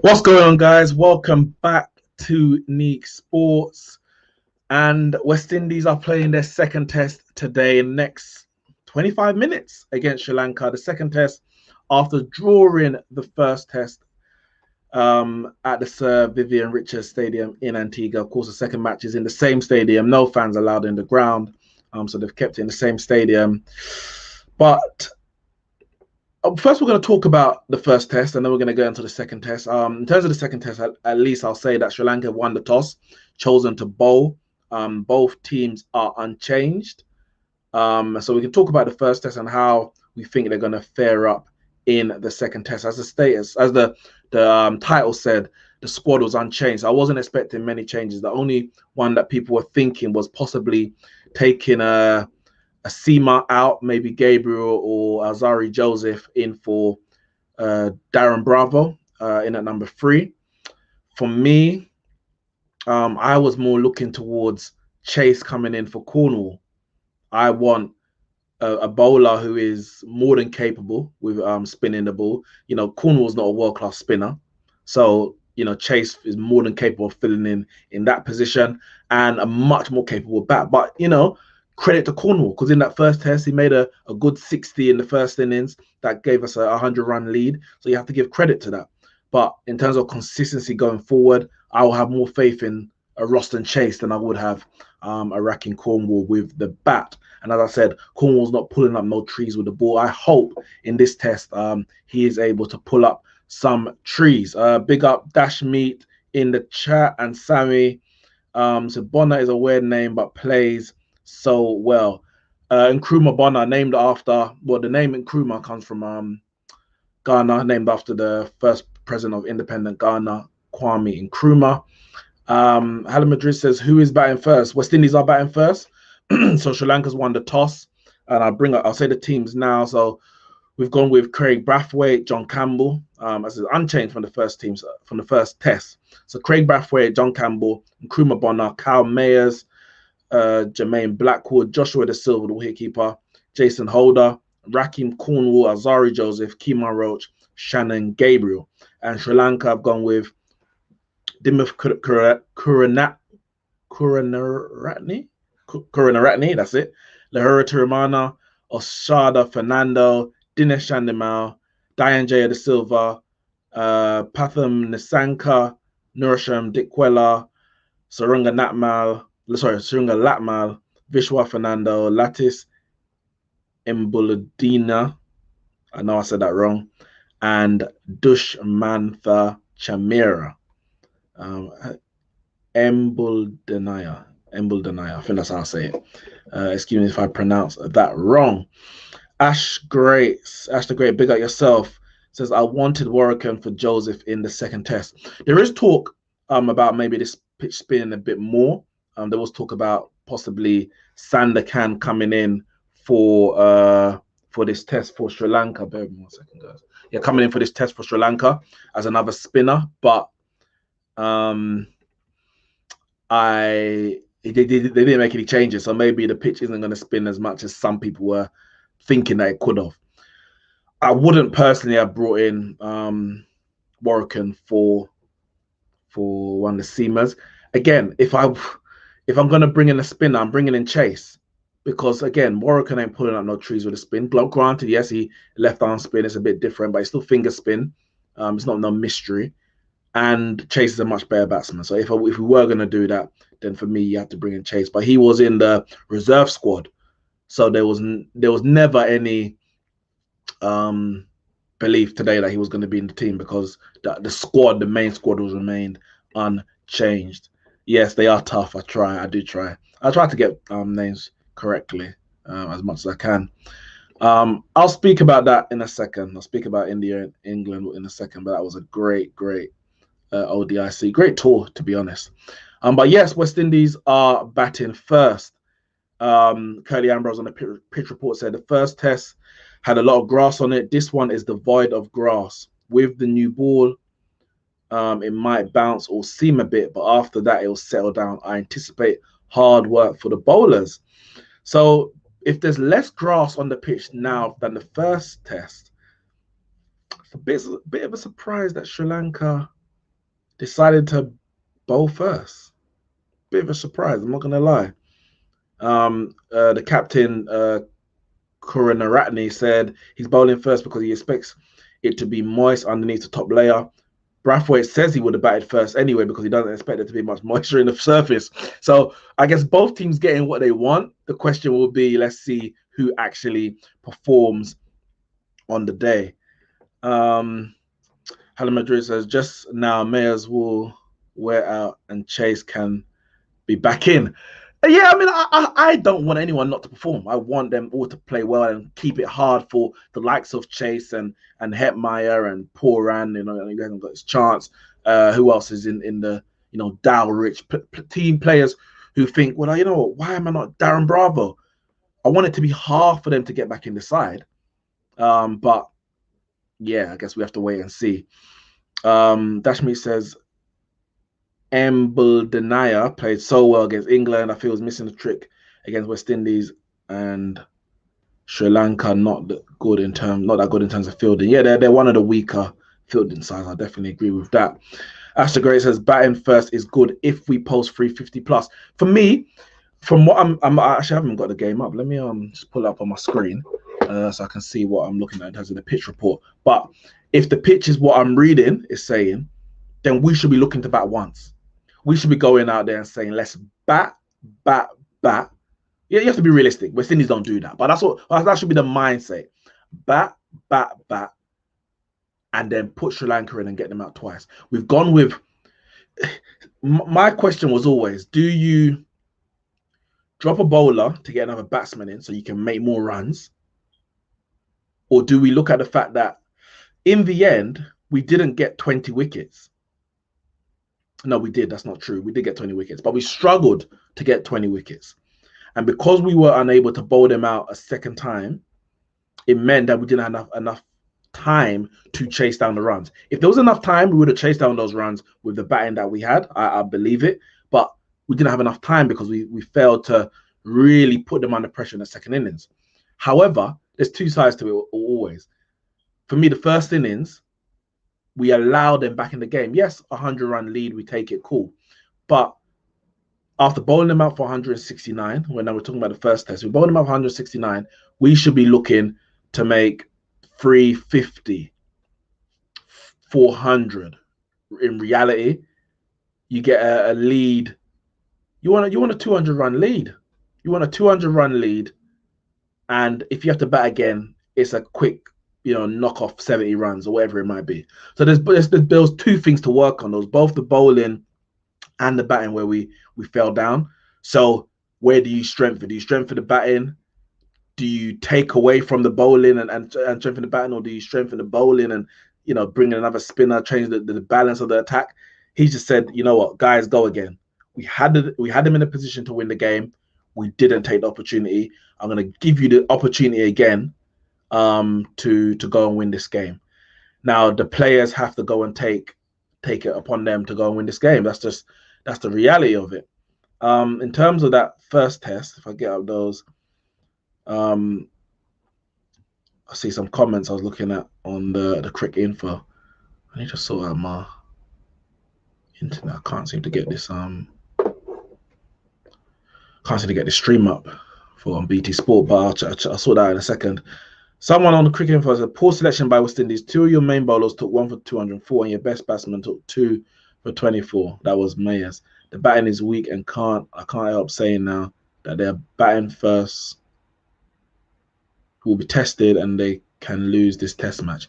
What's going on, guys? Welcome back to Neeks Sports. And West Indies are playing their second test today in the next 25 minutes against Sri Lanka. The second test after drawing the first test at the Sir Vivian Richards Stadium in Antigua. Of course, the second match is in the same stadium. No fans allowed in the ground. So they've kept it in the same stadium. But first, we're going to talk about the first test, and then we're going to go into the second test. In terms of the second test, at least I'll say that Sri Lanka won the toss, chosen to bowl. Both teams are unchanged. So we can talk about the first test and how we think they're going to fare up in the second test. As the title said, the squad was unchanged. I wasn't expecting many changes. The only one that people were thinking was possibly taking a Seema out, maybe Gabriel or Azari Joseph in for Darren Bravo in at number 3. For me, I was more looking towards Chase coming in for Cornwall. I want a bowler who is more than capable with spinning the ball. You know, Cornwall's not a world-class spinner. So, you know, Chase is more than capable of filling in that position and a much more capable bat. But, you know, credit to Cornwall, because in that first test, he made a good 60 in the first innings. That gave us a 100-run lead. So you have to give credit to that. But in terms of consistency going forward, I will have more faith in a Roston Chase than I would have a Racking Cornwall with the bat. And as I said, Cornwall's not pulling up no trees with the ball. I hope in this test he is able to pull up some trees. Big up Dash Meat in the chat and Sammy. So BONNER is a weird name but plays so well. Nkrumah BONNER, named after, well, the name Nkrumah comes from Ghana, named after the first president of independent Ghana, Kwame Nkrumah. Hala Madrid says, who is batting first? West Indies are batting first. So Sri Lanka's won the toss. And I'll say the teams now. So we've gone with Craig Brathwaite, John Campbell, as is unchanged from the first teams, from the first test. So Craig Brathwaite, John Campbell, Nkrumah BONNER, Kyle Mayers, Jermaine Blackwood, Joshua De Silva, the wicketkeeper, Jason Holder, Rakim Cornwall, Azari Joseph, Keeman Roach, Shannon Gabriel. And Sri Lanka have gone with Dimuth Kurunaratne, that's it. Lahura Tiramana, Oshada Fernando, Dinesh Chandimal, Diane J. De Silva, Patham Nisanka, Nurasham Dikwela, Surunga Latmal, Vishwa Fernando, Latis Mbuladina, I know I said that wrong, and Dushmantha Chamira. Embuldenaya, I think that's how I say it. Excuse me if I pronounce that wrong. Ash the Great, big up yourself, says, I wanted Warwican for Joseph in the second test. There is talk about maybe this pitch spinning a bit more. There was talk about possibly Sandakan coming in for this test for Sri Lanka. Bear with me 1 second, guys. Yeah, coming in for this test for Sri Lanka as another spinner, but they didn't make any changes, so maybe the pitch isn't going to spin as much as some people were thinking that it could have. I wouldn't personally have brought in Warwican for one of the seamers. Again, if I'm going to bring in a spinner, I'm bringing in Chase, because again, Warwican ain't pulling up no trees with a spin. Granted, yes, he left arm spin is a bit different, but it's still finger spin. It's not no mystery. And Chase is a much better batsman. So if we were going to do that, then for me, you have to bring in Chase. But he was in the reserve squad. So there was never any belief today that he was going to be in the team, because the main squad was remained unchanged. Yes, they are tough. I do try. I try to get names correctly as much as I can. I'll speak about that in a second. I'll speak about India and England in a second, but that was a great ODIC. Great tour, to be honest. But yes, West Indies are batting first. Curly Ambrose on the pitch report said the first test had a lot of grass on it. This one is devoid of grass. With the new ball, it might bounce or seam a bit, but after that, it will settle down. I anticipate hard work for the bowlers. So if there's less grass on the pitch now than the first test, it's a bit of a surprise that Sri Lanka decided to bowl first. Bit of a surprise, I'm not gonna lie. The captain, Kuranarattne, said he's bowling first because he expects it to be moist underneath the top layer. Brathwaite says he would have batted first anyway because he doesn't expect there to be much moisture in the surface. So I guess both teams getting what they want. The question will be, let's see who actually performs on the day. Hala Madrid says, just now Mayers will wear out and Chase can be back in. Yeah, I mean, I don't want anyone not to perform. I want them all to play well and keep it hard for the likes of Chase and Hetmeyer and Poran. You know, he hasn't got his chance. Who else is in the Dowrich team players who think, well, you know what? Why am I not Darren Bravo? I want it to be hard for them to get back in the side. But yeah, I guess we have to wait and see. Dashmi says, Mbuldenaya played so well against England. I feel was missing the trick against West Indies and Sri Lanka. Not that good in terms of fielding. Yeah, they're one of the weaker fielding sides. I definitely agree with that. Astor Gray says batting first is good if we post 350 plus. For me, from what I actually haven't got the game up. Let me just pull it up on my screen so I can see what I'm looking at in terms of the pitch report. But if the pitch is what I'm reading is saying, then we should be looking to bat once. We should be going out there and saying, let's bat. Yeah, you have to be realistic. West Indies don't do that. But that should be the mindset. Bat, and then put Sri Lanka in and get them out twice. We've gone with... My question was always, do you drop a bowler to get another batsman in so you can make more runs? Or do we look at the fact that in the end, we didn't get 20 wickets? No, we did. That's not true. We did get 20 wickets, but we struggled to get 20 wickets. And because we were unable to bowl them out a second time, it meant that we didn't have enough time to chase down the runs. If there was enough time, we would have chased down those runs with the batting that we had. I believe it. But we didn't have enough time because we failed to really put them under pressure in the second innings. However, there's two sides to it always. For me, the first innings, we allow them back in the game. Yes, 100-run lead, we take it, cool. But after bowling them out for 169, when we're talking about the first test, we bowled them out for 169, we should be looking to make 350, 400. In reality, you get a lead. You want a 200-run lead. You want a 200-run lead, and if you have to bat again, it's a quick knock off 70 runs or whatever it might be. So there's two things to work on, those both the bowling and the batting where we fell down. So where do you strengthen? Do you strengthen the batting? Do you take away from the bowling and strengthen the batting, or do you strengthen the bowling and bring in another spinner, change the balance of the attack? He just said, you know what, guys, go again. We had them in a position to win the game. We didn't take the opportunity. I'm going to give you the opportunity again to go and win this game. Now the players have to go and take it upon them to go and win this game. That's the reality of it. In terms of that first test, if I get up those, I see some comments I was looking at on the cricket info. I need to sort out my internet. I can't seem to get this stream up for on BT Sport, but I'll sort that out in a second. Someone on the cricket info said, poor selection by West Indies. Two of your main bowlers took 1 for 204 and your best batsman took 2 for 24. That was Mayers. The batting is weak and I can't help saying now that they're batting first will be tested and they can lose this test match.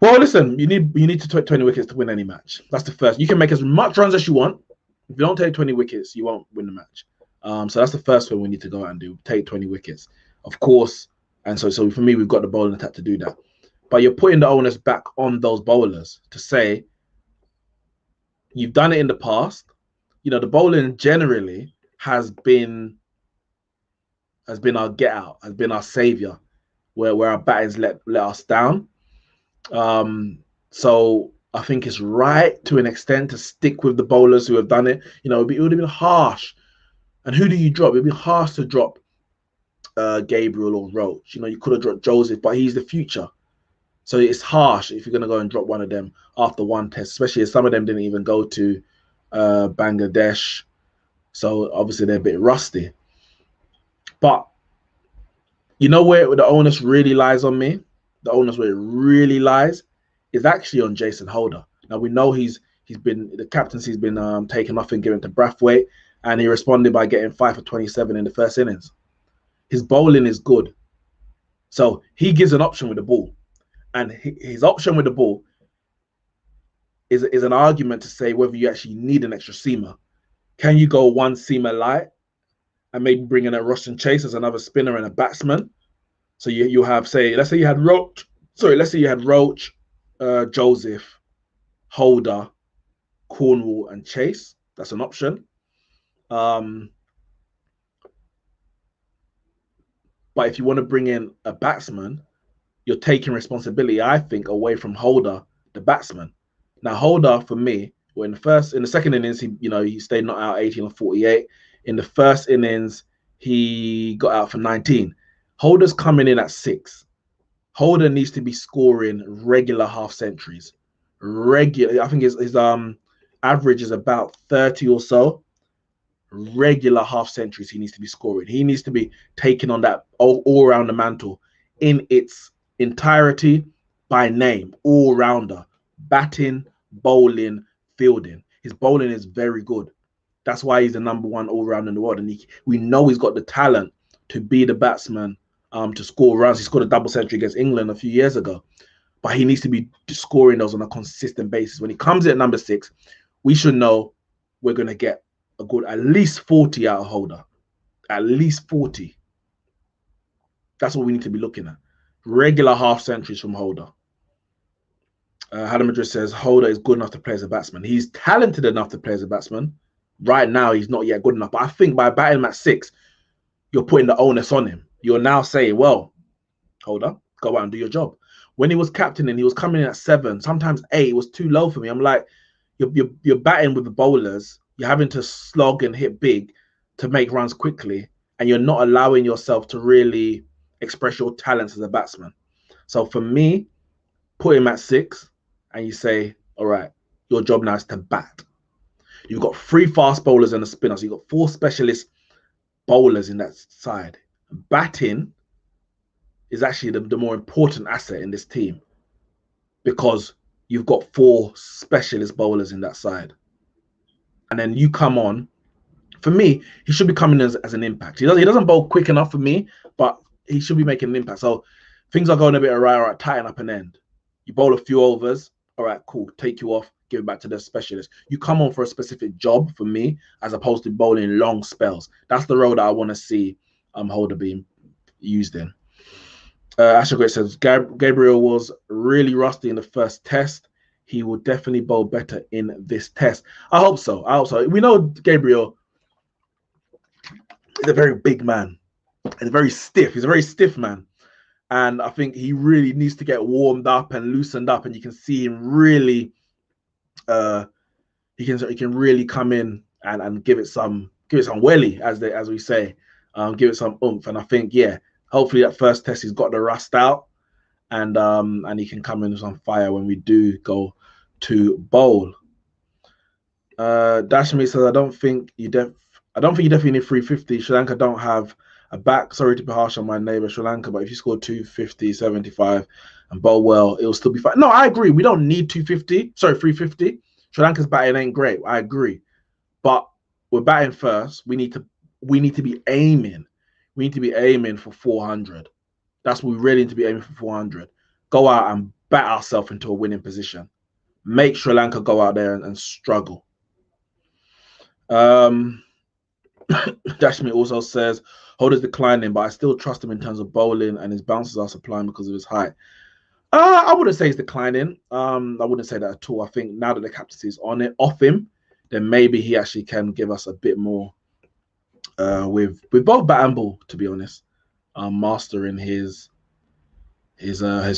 Well, listen, you need to take 20 wickets to win any match. That's the first. You can make as much runs as you want. If you don't take 20 wickets, you won't win the match. So that's the first thing we need to go out and do. Take 20 wickets. Of course. And so for me, we've got the bowling attack to do that. But you're putting the onus back on those bowlers to say, you've done it in the past. The bowling generally has been our get out, has been our savior, where our battings let us down. So I think it's right to an extent to stick with the bowlers who have done it. It would have been harsh. And who do you drop? It would be harsh to drop Gabriel or Roach. You could have dropped Joseph, but he's the future. So it's harsh if you're going to go and drop one of them after one test, especially as some of them didn't even go to Bangladesh. So obviously they're a bit rusty. But you know where the onus really lies on me? The onus where it really lies is actually on Jason Holder. Now we know he's been the captaincy's been taken off and given to Brathwaite, and he responded by getting 5 for 27 in the first innings. His bowling is good, so he gives an option with the ball, and his option with the ball is an argument to say whether you actually need an extra seamer. Can you go one seamer light and maybe bring in a Russian Chase as another spinner and a batsman? So you have, say, let's say you had Roach, Joseph, Holder, Cornwall, and Chase. That's an option. But if you want to bring in a batsman, you're taking responsibility, I think, away from Holder, the batsman. Now, Holder, for me, in the second innings, he stayed not out 18 or 48. In the first innings, he got out for 19. Holder's coming in at 6. Holder needs to be scoring regular half centuries. I think his average is about 30 or so. Regular half centuries he needs to be scoring. He needs to be taking on that all around the mantle in its entirety by name, all rounder, batting, bowling, fielding. His bowling is very good. That's why he's the #1 all round in the world, and we know he's got the talent to be the batsman, to score runs. He scored a double century against England a few years ago, but he needs to be scoring those on a consistent basis. When he comes in at #6, we should know we're going to get a good at least 40 out of Holder. At least 40. That's what we need to be looking at. Regular half centuries from Holder. Hadam Madrid says Holder is good enough to play as a batsman. He's talented enough to play as a batsman. Right now, he's not yet good enough. But I think by batting him at 6, you're putting the onus on him. You're now saying, well, Holder, go out and do your job. When he was captaining, he was coming in at 7, sometimes 8. It was too low for me. I'm like, you're batting with the bowlers. You're having to slog and hit big to make runs quickly, and you're not allowing yourself to really express your talents as a batsman. So for me, put him at 6, and you say, all right, your job now is to bat. You've got 3 fast bowlers and a spinner, so you've got 4 specialist bowlers in that side. Batting is actually the more important asset in this team because you've got 4 specialist bowlers in that side. And then you come on. For me, he should be coming as an impact. He doesn't bowl quick enough for me, but he should be making an impact. So things are going a bit awry. All right, tighten up an end. You bowl a few overs. All right, cool. Take you off. Give it back to the specialist. You come on for a specific job for me, as opposed to bowling long spells. That's the role that I want to see Holder being used in. Asher Great says Gabriel was really rusty in the first test. He will definitely bowl better in this test. I hope so. We know Gabriel is a very big man. He's very stiff. He's a very stiff man. And I think he really needs to get warmed up and loosened up. And you can see him really, he can really come in and give it some welly, as we say, give it some oomph. And I think, yeah, hopefully that first test he's got the rust out, and he can come in with some fire when we do go to bowl. Dashmi says, I don't think you definitely need 350. Sri Lanka don't have a back. Sorry to be harsh on my neighbor Sri Lanka, but if you score 250, 75 and bowl well, it'll still be fine. No, I agree. We don't need 350. Sri Lanka's batting ain't great. I agree. But we're batting first. We need to be aiming. We need to be aiming for 400. That's what we really need to be aiming for, 400. Go out and bat ourselves into a winning position. Make Sri Lanka go out there and struggle. Dashmi also says, Holder's declining, but I still trust him in terms of bowling, and his bounces are supplying because of his height. I wouldn't say he's declining. I wouldn't say that at all. I think now that the captaincy is off him, then maybe he actually can give us a bit more with both bat and ball, to be honest, mastering his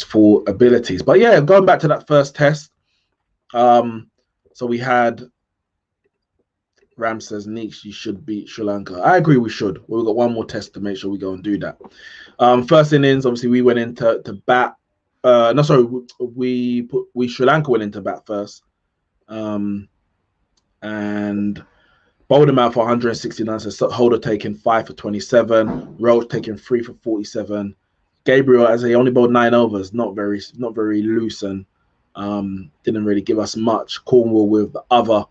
full abilities. But yeah, going back to that first test, so we had Ram says, Neeks, you should beat Sri Lanka. I agree, we should. We've got one more test to make sure we go and do that. First innings, obviously, we went in to bat. No, sorry, we Sri Lanka went into bat first, and bowled him out for 169. So Holder taking 5 for 27, Roach taking 3 for 47. Gabriel, as he only bowled 9 overs, not very loose, and didn't really give us much. Cornwall with the other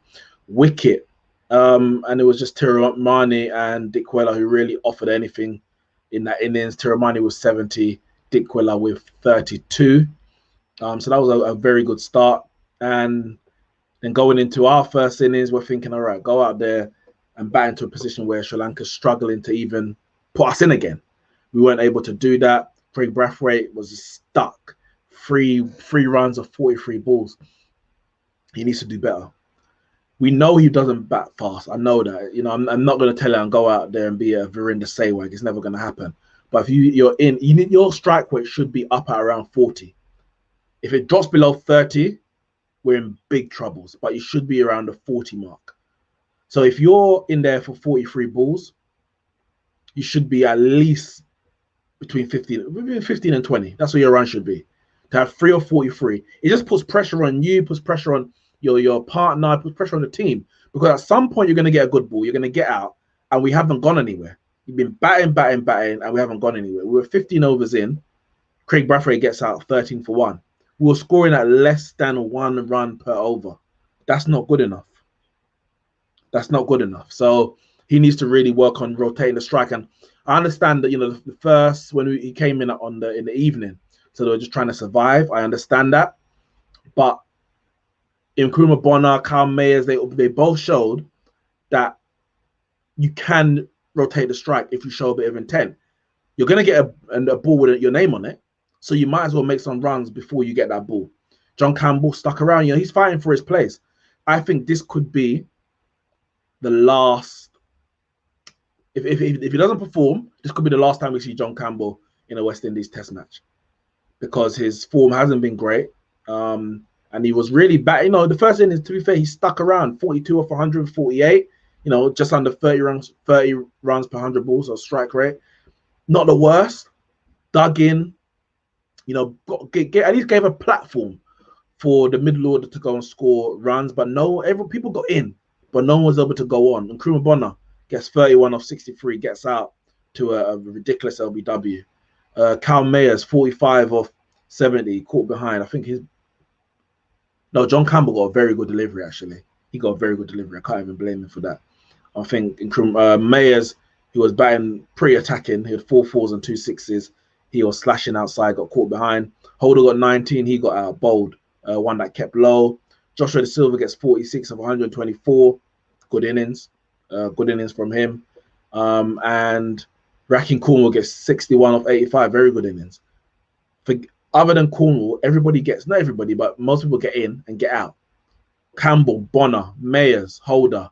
wicket, and it was just Tiramani and Dickwella who really offered anything in that innings. Tiramani was 70, Dickwella with 32. So that was a very good start. And then going into our first innings, we're thinking, all right, go out there and bat into a position where Sri Lanka's struggling to even put us in again. We weren't able to do that. Craig Brathwaite was stuck. Three runs of 43 balls. He needs to do better. We know he doesn't bat fast. I know that. You know, I'm not going to tell him and go out there and be a Virender Sehwag. It's never going to happen. But if you're in, your strike rate should be up at around 40. If it drops below 30, we're in big troubles. But you should be around the 40 mark. So if you're in there for 43 balls, you should be at least between 15 and 20. That's what your run should be. To have 3 or 43, it just puts pressure on you, puts pressure on your partner, puts pressure on the team. Because at some point you're going to get a good ball, you're going to get out, and we haven't gone anywhere. You've been batting, and we haven't gone anywhere. We were 15 overs in. Craig Brathwaite gets out 13 for 1. We were scoring at less than 1 run per over. That's not good enough. That's not good enough. So he needs to really work on rotating the strike. And I understand that, you know, the first, when he came in in the evening, so they were just trying to survive. I understand that. But Nkrumah Bonner, Kyle Mayers, they both showed that you can rotate the strike if you show a bit of intent. You're going to get a ball with your name on it, so you might as well make some runs before you get that ball. John Campbell stuck around. You know, he's fighting for his place. I think this could be the last. If he doesn't perform, this could be the last time we see John Campbell in a West Indies Test match, because his form hasn't been great. And he was really bad. You know, the first innings, to be fair, he stuck around 42 off 148. You know, just under 30 runs per 100 balls, or strike rate. Not the worst. Dug in. You know, at least gave a platform for the middle order to go and score runs. But people got in, but no one was able to go on. And Nkrumah Bonner gets 31 off 63, gets out to a ridiculous LBW. Kyle Mayers, 45 off 70, caught behind. I think John Campbell got a very good delivery, actually. He got a very good delivery. I can't even blame him for that. I think Mayers, he was batting pretty attacking. He had 4 4s and 2 6s. He was slashing outside, got caught behind. Holder got 19. He got out bowled. One that kept low. Joshua De Silva gets 46 of 124. Good innings. Good innings from him. And Rakin Cornwall gets 61 off 85. Very good innings. Other than Cornwall, everybody gets, not everybody, but most people get in and get out. Campbell, Bonner, Mayers, Holder,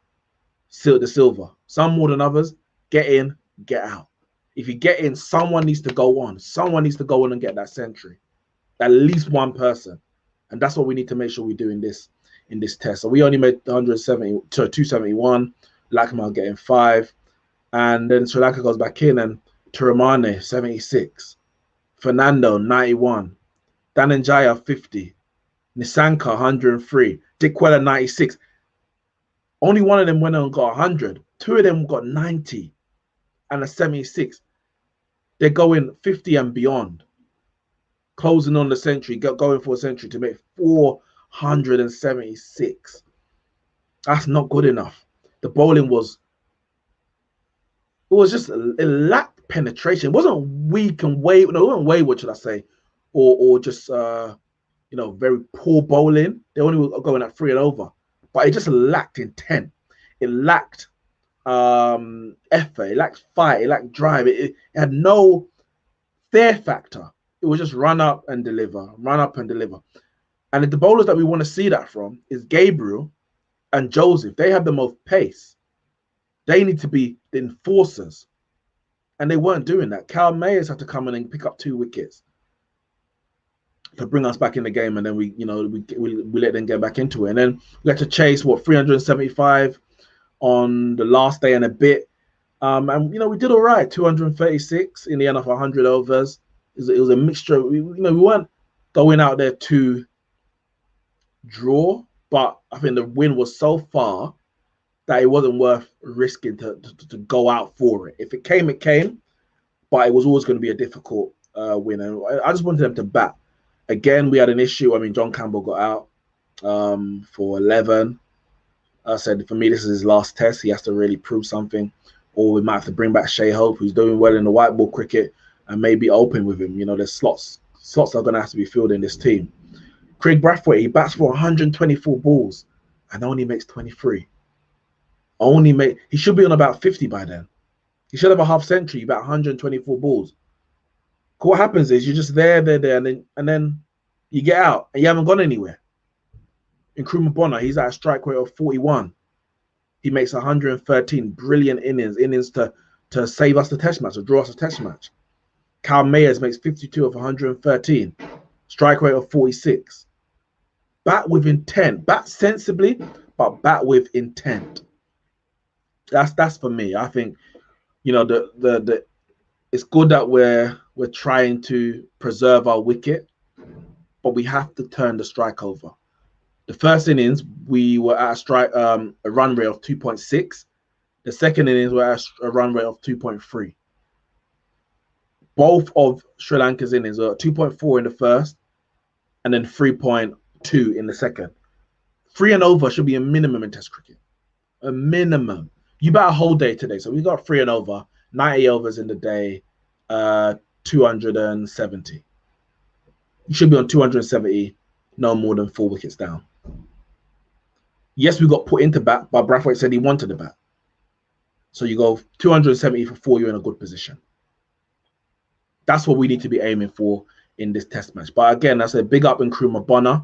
De Silva. Some more than others. Get in, get out. If you get in, someone needs to go on. Someone needs to go on and get that century. At least one person. And that's what we need to make sure we do in this test. So we only made 271. Lakmal getting 5. And then Sri Lanka goes back in, and Tiramani, 76. Fernando, 91. Dhananjaya, 50. Nissanka, 103. Dickwella, 96. Only one of them went and got 100. 2 of them got 90 and a 76. They're going 50 and beyond. Closing on the century, going for a century to make 476. That's not good enough. The bowling was it lacked penetration. It wasn't weak and wayward. No, it wasn't wayward, should I say, or just very poor bowling. They only were going at 3 and over, but it just lacked intent. It lacked effort. It lacked fight. It lacked drive. It had no fear factor. It was just run up and deliver, run up and deliver. And the bowlers that we want to see that from is Gabriel and Joseph. They have the most pace. They need to be the enforcers. And they weren't doing that. Kyle Mayers had to come in and pick up 2 wickets to bring us back in the game. And then we let them get back into it. And then we had to chase, 375 on the last day and a bit. And we did all right, 236 in the end of 100 overs. It was a mixture. We weren't going out there to draw, but I think the win was so far that it wasn't worth risking to go out for it. If it came, it came, but it was always going to be a difficult win. And I just wanted them to bat. Again, we had an issue. I mean, John Campbell got out for 11. I said, for me, this is his last test. He has to really prove something, or we might have to bring back Shea Hope, who's doing well in the white ball cricket, and maybe open with him. You know, there's slots are going to have to be filled in this team. Craig Brathwaite, he bats for 124 balls and only makes 23. He should be on about 50 by then. He should have a half century, about 124 balls. What happens is you're just there, and then you get out and you haven't gone anywhere. Nkrumah Bonner, he's at a strike rate of 41. He makes 113 brilliant innings to save us the test match, or draw us a test match. Cal Mayers makes 52 of 113, strike rate of 46. Bat with intent, bat sensibly, but bat with intent. That's for me. I think, you know, the it's good that we're trying to preserve our wicket, but we have to turn the strike over. The first innings, we were at a run rate of 2.6. The second innings, we're at a run rate of 2.3. Both of Sri Lanka's innings are 2.4 in the first and then 3.2 in the second. 3 and over should be a minimum in Test cricket. A minimum. You bat a whole day today. So we got 3 and over, 90 overs in the day, 270. You should be on 270, no more than 4 wickets down. Yes, we got put into bat, but Brathwaite said he wanted the bat. So you go 270 for 4, you're in a good position. That's what we need to be aiming for in this test match. But again, I said big up Nkrumah Bonner.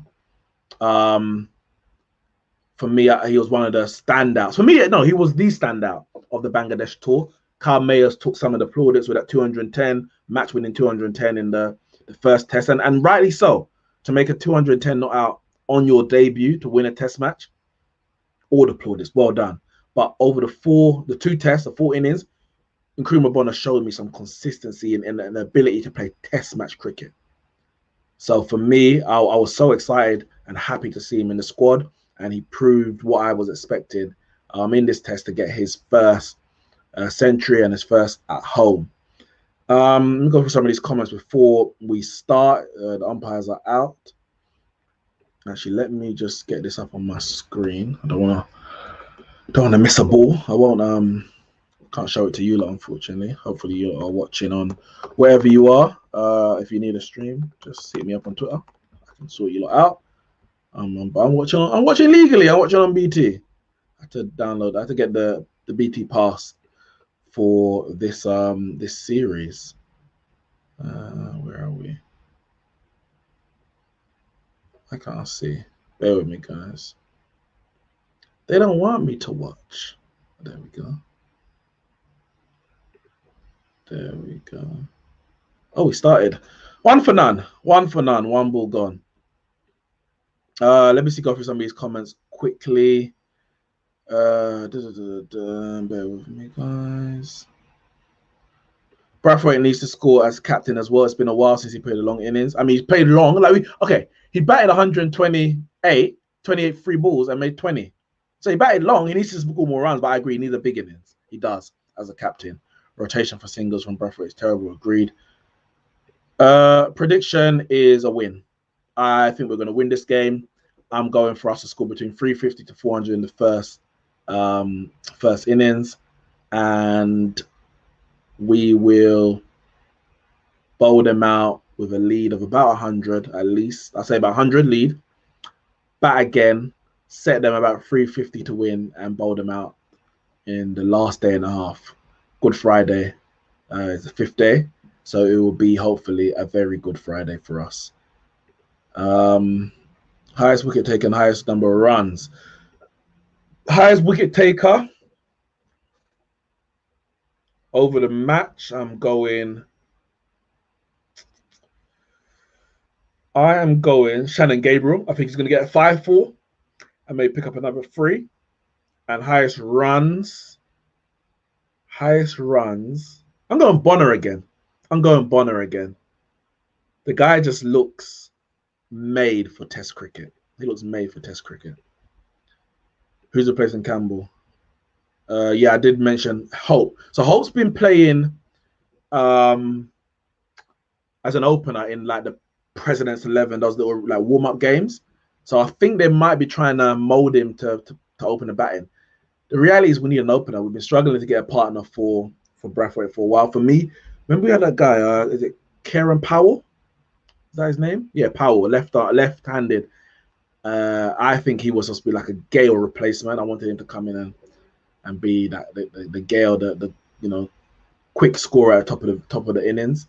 For me, he was one of the standouts. For me, no, he was the standout of the Bangladesh tour. Carl Mayers took some of the plaudits with that 210, match winning 210 in the first test. And rightly so, to make a 210 not out on your debut to win a test match. All the plaudits, well done. But over the 2 tests, the 4 innings, Nkrumah Bonner showed me some consistency and the ability to play test match cricket. So for me, I was so excited and happy to see him in the squad, and he proved what I was expecting in this test to get his first century and his first at home. Let me go through some of these comments before we start. The umpires are out. Actually, let me just get this up on my screen. I don't want to miss a ball. I won't can't show it to you lot, unfortunately. Hopefully you are watching on wherever you are. If you need a stream, just hit me up on Twitter. I can sort you lot out. But I'm watching legally. I'm watching on BT. I had to download. I had to get the BT pass for this this series. Where are we? I can't see. Bear with me, guys. They don't want me to watch. There we go. There we go. Oh, we started. 1 for none. 1 for none. 1 ball gone. Let me go through some of these comments quickly. Bear with me, guys. Brathwaite needs to score as captain as well. It's been a while since he played a long innings. I mean, he's played long. He batted 128, 28 free balls and made 20. So he batted long. He needs to score more runs, but I agree, he needs a big innings. He does as a captain. Rotation for singles from Brathwaite is terrible. Agreed. Prediction is a win. I think we're going to win this game. I'm going for us to score between 350 to 400 in the first innings, and we will bowl them out with a lead of about 100 at least. I'll say about 100 lead. Bat again, set them about 350 to win, and bowl them out in the last day and a half. Good Friday is the 5th day, so it will be hopefully a very good Friday for us. Highest wicket taker and highest number of runs. Highest wicket taker over the match, I am going Shannon Gabriel. I think he's going to get a 5-4 and may pick up another 3. And highest runs, I'm going Bonner again. The guy just looks made for Test cricket. He looks made for Test cricket. Who's replacing Campbell? Yeah, I did mention Hope. So Hope's been playing as an opener in like the President's 11, those little like warm-up games. So I think they might be trying to mold him to open the batting. The reality is we need an opener. We've been struggling to get a partner for Brathwaite for a while. For me, remember we had that guy, is it Kieran Powell? Is that his name? Yeah, Powell, left-handed. I think he was supposed to be like a Gale replacement. I wanted him to come in and be that the Gale, the quick scorer at top of the innings.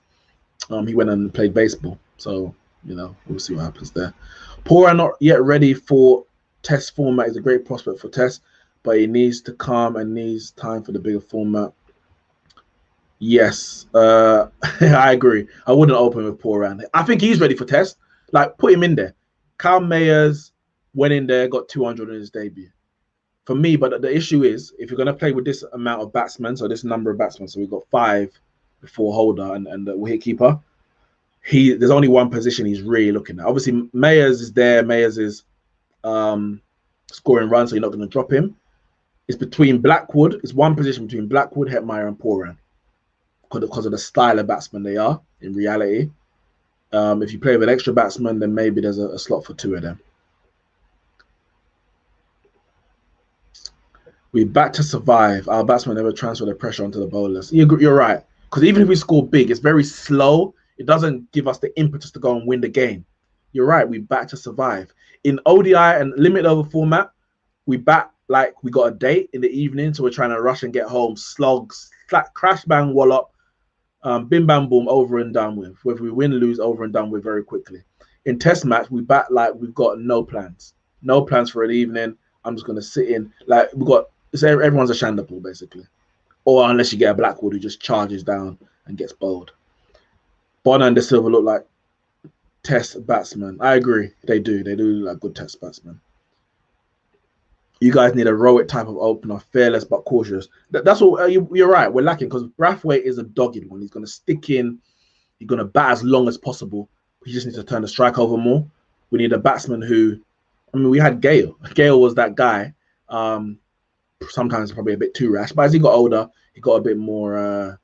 He went and played baseball, so we'll see what happens there. Pora not yet ready for Test format. Is a great prospect for Test, but he needs to calm and needs time for the bigger format. Yes, I agree. I wouldn't open with Pora. I think he's ready for Test. Like, put him in there. Kyle Mayers went in there, got 200 in his debut. For me, but the issue is, if you're going to play with this amount of batsmen, so this number of batsmen, so we've got 5 before holder and the wicketkeeper, there's only one position he's really looking at. Obviously, Mayers is there. Mayers is scoring runs, so you're not going to drop him. It's between Blackwood. It's one position between Blackwood, Hetmeyer, and Poran because of the style of batsmen they are in reality. If you play with an extra batsman, then maybe there's a slot for 2 of them. We're back to survive. Our batsmen never transfer the pressure onto the bowlers. You're right. Because even if we score big, it's very slow. It doesn't give us the impetus to go and win the game. You're right. We're back to survive. In ODI and limit over format, we bat like we got a date in the evening, so we're trying to rush and get home. Slogs, crash, bang, wallop, bim, bam, boom, over and done with. Whether we win, lose, over and done with very quickly. In Test match, we bat like we've got no plans. No plans for an evening. I'm just going to sit in. Like, everyone's a Shandapur, basically. Or unless you get a Blackwood who just charges down and gets bowled. Bonner and De Silva look like Test batsmen. I agree. They do. They do look like good Test batsmen. You guys need a Rowett type of opener, fearless but cautious. That's what you're right. We're lacking because Brathwaite is a dogged one. He's going to stick in. He's going to bat as long as possible. He just needs to turn the strike over more. We need a batsman who, we had Gale. Gale was that guy. Sometimes probably a bit too rash, but as he got older, he got a bit more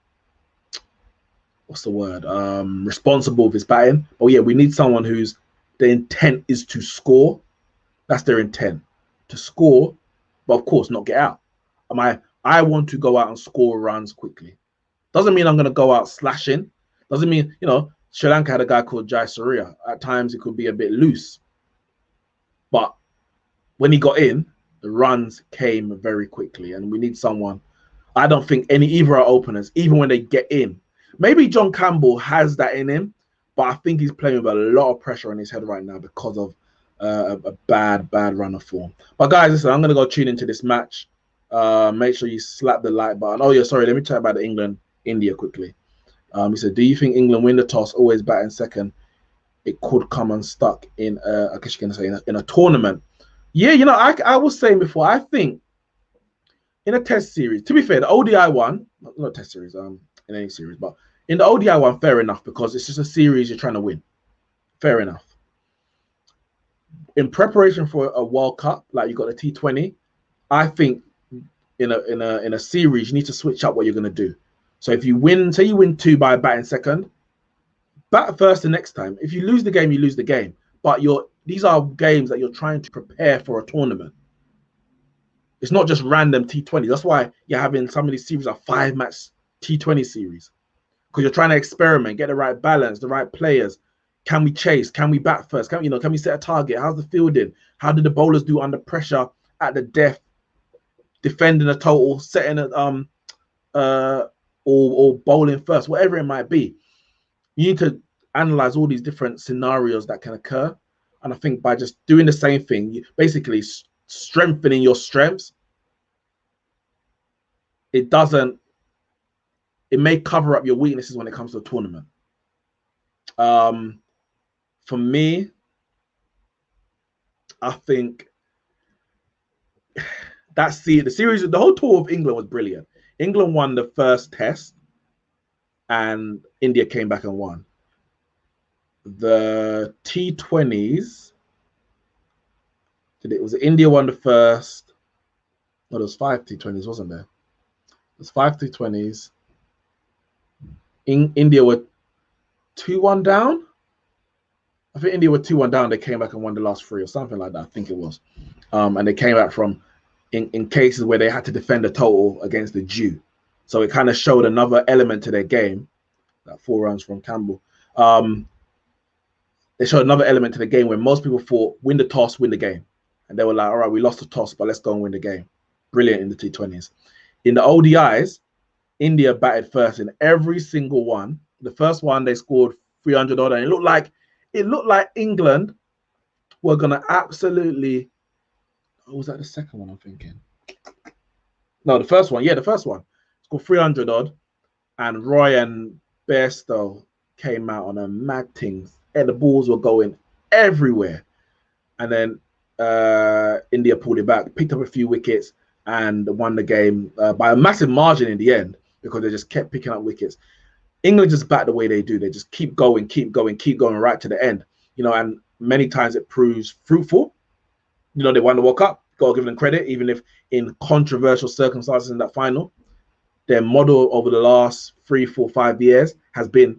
responsible with his batting. Oh yeah, we need someone whose the intent is to score. That's their intent, to score, but of course not get out. I want to go out and score runs quickly. Doesn't mean I'm going to go out slashing. Doesn't mean, Sri Lanka had a guy called Jai Surya. At times it could be a bit loose, but when he got in, the runs came very quickly, and we need someone. I don't think either our openers, even when they get in, maybe John Campbell has that in him, but I think he's playing with a lot of pressure on his head right now because of a bad run of form. But guys, listen, I'm going to go tune into this match. Make sure you slap the like button. Oh yeah, sorry, let me chat about the England-India quickly. He said, do you think England win the toss, always batting second? It could come unstuck in, I guess you can say, in a tournament. Yeah, I was saying before, I think in a Test series, to be fair, the ODI one, not Test series, in any series, but in the ODI one, fair enough, because it's just a series you're trying to win. Fair enough. In preparation for a World Cup, like you got the T20, I think in a series, you need to switch up what you're going to do. So if you win, say you win 2 by batting second, bat first the next time. If you lose the game, you lose the game. But these are games that you're trying to prepare for a tournament. It's not just random T20. That's why you're having some of these series are 5-match T20 series. Because you're trying to experiment, get the right balance, the right players. Can we chase? Can we bat first? Can we set a target? How's the fielding? How did the bowlers do under pressure at the death? Defending a total, setting a or bowling first, whatever it might be. You need to analyze all these different scenarios that can occur. And I think by just doing the same thing, you basically strengthening your strengths, it may cover up your weaknesses when it comes to a tournament. For me, I think the series, the whole tour of England was brilliant. England won the first Test, and India came back and won. the T20s. Was it India won the first? No, there was 5 T20s, wasn't there? There's 5 T20s. India were 2-1 down. I think India were 2-1 down. They came back and won the last 3 or something like that. I think it was. And they came back from in cases where they had to defend a total against the Jew. So it kind of showed another element to their game. That 4 runs from Campbell. They showed another element to the game where most people thought win the toss, win the game. And they were like, all right, we lost the toss, but let's go and win the game. Brilliant in the T20s. In the ODIs, India batted first in every single one. The first one, they scored 300 odd, and it looked like England were going to absolutely... Oh, was that the second one I'm thinking? No, the first one. Yeah, the first one. Scored 300 odd, and Roy and Bairstow came out on a mad thing. And the balls were going everywhere. And then India pulled it back, picked up a few wickets, and won the game by a massive margin in the end because they just kept picking up wickets. England just bat the way they do. They just keep going right to the end. And many times it proves fruitful. They won the World Cup. Got to give them credit, even if in controversial circumstances in that final. Their model over the last 3, 4, 5 years has been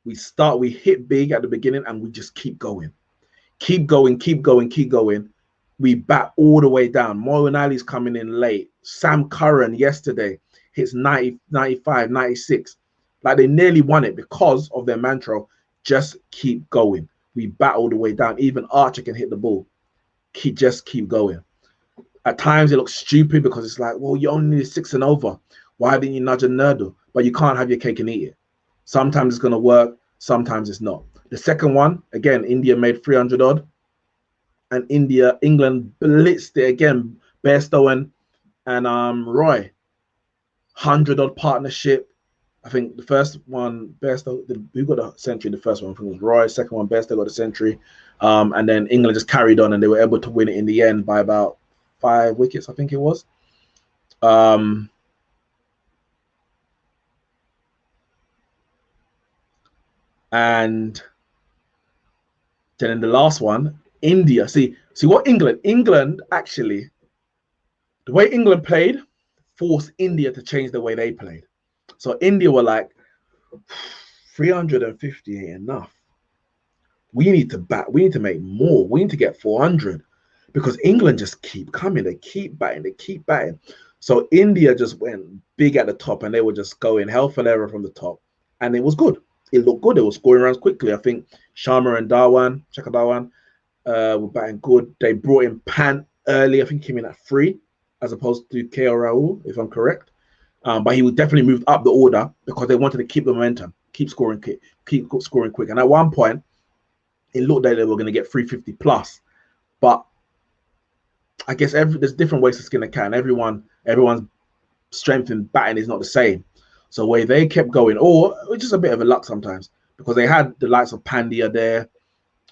we hit big at the beginning and we just keep going. Keep going. We bat all the way down. Moeen Ali's coming in late. Sam Curran yesterday hits 90, 95, 96. Like they nearly won it because of their mantra, just keep going. We bat all the way down. Even Archer can hit the ball. Just keep going. At times it looks stupid because it's like, well, you only need 6 and over. Why didn't you nudge a nurdle? But you can't have your cake and eat it. Sometimes it's going to work. Sometimes it's not. The second one, again, India made 300 odd. And England blitzed it again. Bairstow and Roy. 100 odd partnership. I think the first one, Bairstow, who got the century in the first one? I think it was Roy. Second one, Bairstow got the century. And then England just carried on and they were able to win it in the end by about 5 wickets, I think it was. And then in the last one, India. See what England actually, the way England played forced India to change the way they played. So India were like, 350 ain't enough. We need to bat. We need to make more. We need to get 400 because England just keep coming. They keep batting. So India just went big at the top and they were just going hell for leather from the top. And it was good. It looked good. They were scoring runs quickly. I think Sharma and Shekhar Dhawan were batting good. They brought in Pant early. I think he came in at 3 as opposed to KL Rahul, if I'm correct. But he would definitely moved up the order because they wanted to keep the momentum, keep scoring quick. And at one point, it looked like they were going to get 350 plus. But I guess there's different ways to skin a cat, and everyone's strength in batting is not the same. So where they kept going, or just a bit of a luck sometimes, because they had the likes of Pandya there.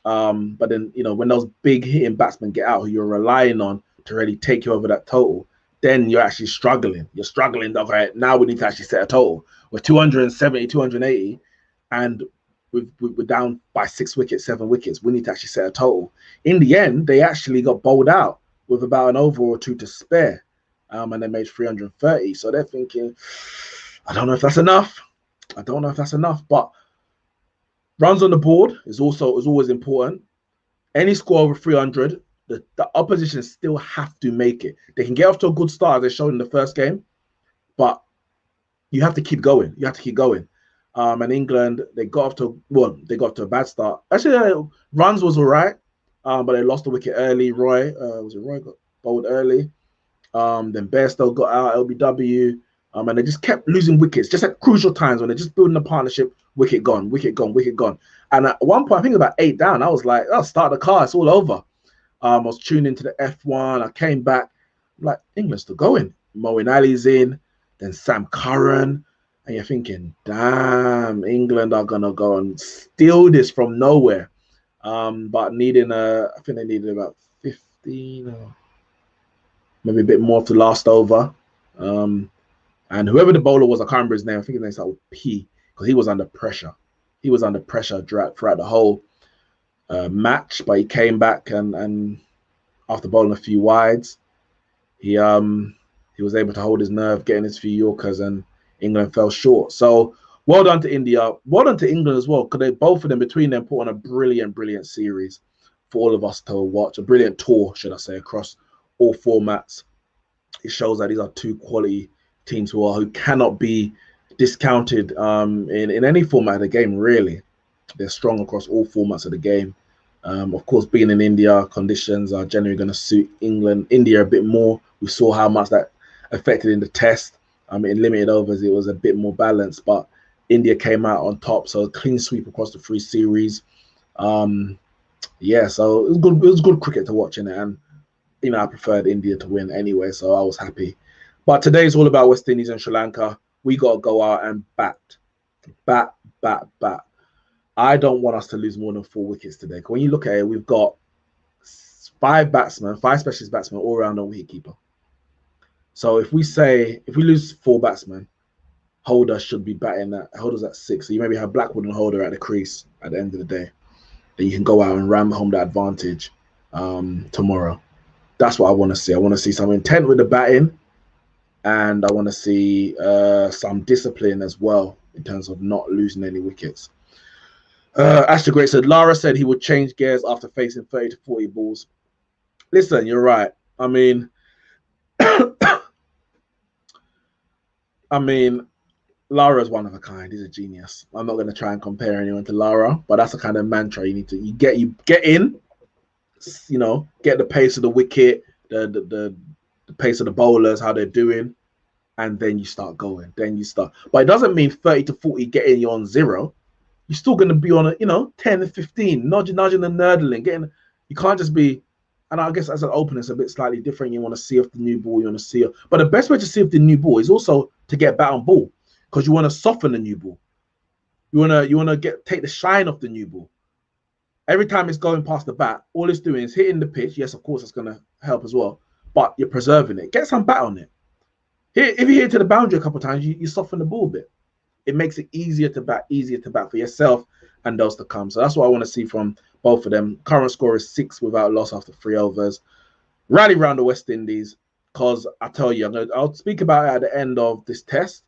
But then, when those big hitting batsmen get out who you're relying on to really take you over that total, then you're actually struggling. You're struggling. Okay, now we need to actually set a total. We're 270, 280, and we're down by 6 wickets, 7 wickets. We need to actually set a total. In the end, they actually got bowled out with about an over or 2 to spare. And they made 330. So they're thinking, I don't know if that's enough. But runs on the board is always important. Any score over 300, the opposition still have to make it. They can get off to a good start as they showed in the first game, but you have to keep going. And England, they got off to a bad start. Actually, runs was all right, but they lost the wicket early. Roy got bowled early. Then Bairstow got out, LBW, and they just kept losing wickets, just at crucial times when they're just building a partnership. Wicket gone. And at one point, I think about 8 down, I was like, "Oh, start the car, it's all over." I was tuned into the F1. I came back, I'm like, England's still going. Moeen Ali's in, then Sam Curran, and you're thinking, damn, England are gonna go and steal this from nowhere. But I think they needed about 15 or maybe a bit more to last over. And whoever the bowler was, I can't remember his name. I think his name started with P because he was under pressure. he was under pressure throughout the whole match, but he came back and after bowling a few wides, he was able to hold his nerve, getting his few Yorkers, and England fell short. So well done to India, well done to England as well, because they both of them between them put on a brilliant series for all of us to watch, a brilliant tour, should I say, across all formats. It shows that these are two quality teams who cannot be discounted in any format of the game, really. They're strong across all formats of the game. Of course, being in India, conditions are generally going to suit India a bit more. We saw how much that affected in the test. In limited overs, it was a bit more balanced, but India came out on top. So a clean sweep across the 3 series. Yeah, so it was good. It was good cricket to watch in it, and I preferred India to win anyway, so I was happy. But today's all about West Indies and Sri Lanka. We got to go out and bat. I don't want us to lose more than 4 wickets today. When you look at it, we've got 5 specialist batsmen all around on wicketkeeper. So if we lose 4 batsmen, Holder should be batting at Holder's at 6. So you maybe have Blackwood and Holder at the crease at the end of the day. Then you can go out and ram home that advantage tomorrow. That's what I want to see. I want to see some intent with the batting, and I want to see some discipline as well in terms of not losing any wickets. Ashley Great said, Lara said he would change gears after facing 30 to 40 balls. Listen, you're right. I mean, Lara's one of a kind. He's a genius. I'm not going to try and compare anyone to Lara, but that's the kind of mantra you need to. You get in, get the pace of the wicket, the pace of the bowlers, how they're doing, and then you start going. But it doesn't mean 30 to 40 getting you on 0. You're still going to be on 10 to 15, nudging and nerdling. You can't just be, and I guess as an opener, it's a bit slightly different. You want to see off the new ball, but the best way to see off the new ball is also to get bat on ball, because you want to soften the new ball. You want to take the shine off the new ball. Every time it's going past the bat, all it's doing is hitting the pitch. Yes, of course, it's going to help as well, but you're preserving it. Get some bat on it. If you hit it to the boundary a couple of times, you soften the ball a bit. It makes it easier to bat for yourself and those to come. So that's what I want to see from both of them. Current score is 6 without loss after 3 overs. Rally round the West Indies, because I tell you, I'll speak about it at the end of this test,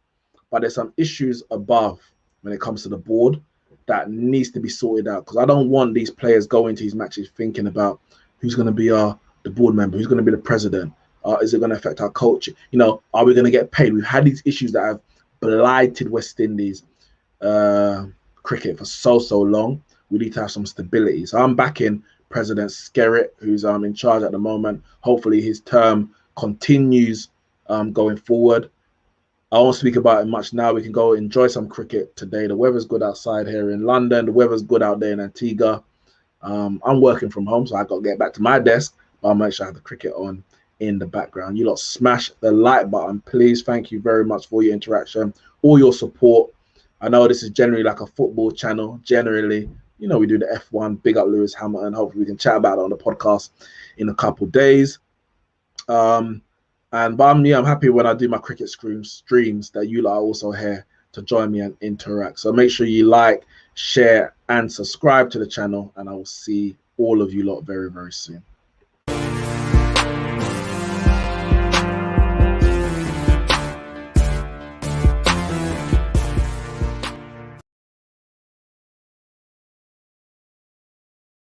but there's some issues above when it comes to the board that needs to be sorted out, because I don't want these players going to these matches thinking about who's going to be the board member, who's going to be the president, is it going to affect our culture? Are we going to get paid? We've had these issues that have blighted West Indies cricket for so long. We need to have some stability. So I'm backing President Skerritt, who's in charge at the moment. Hopefully his term continues going forward. I won't speak about it much now. We can go enjoy some cricket today. The weather's good outside here in London. The weather's good out there in Antigua. I'm working from home, so I got to get back to my desk, but I'll make sure I have the cricket on in the background. You lot smash the like button, please. Thank you very much for your interaction, all your support. I know this is generally like a football channel. Generally, we do the F1. Big up Lewis Hamilton. Hopefully we can chat about it on the podcast in a couple of days. But I'm happy when I do my cricket streams that you lot are also here to join me and interact. So make sure you like, share, and subscribe to the channel, and I will see all of you lot very, very soon.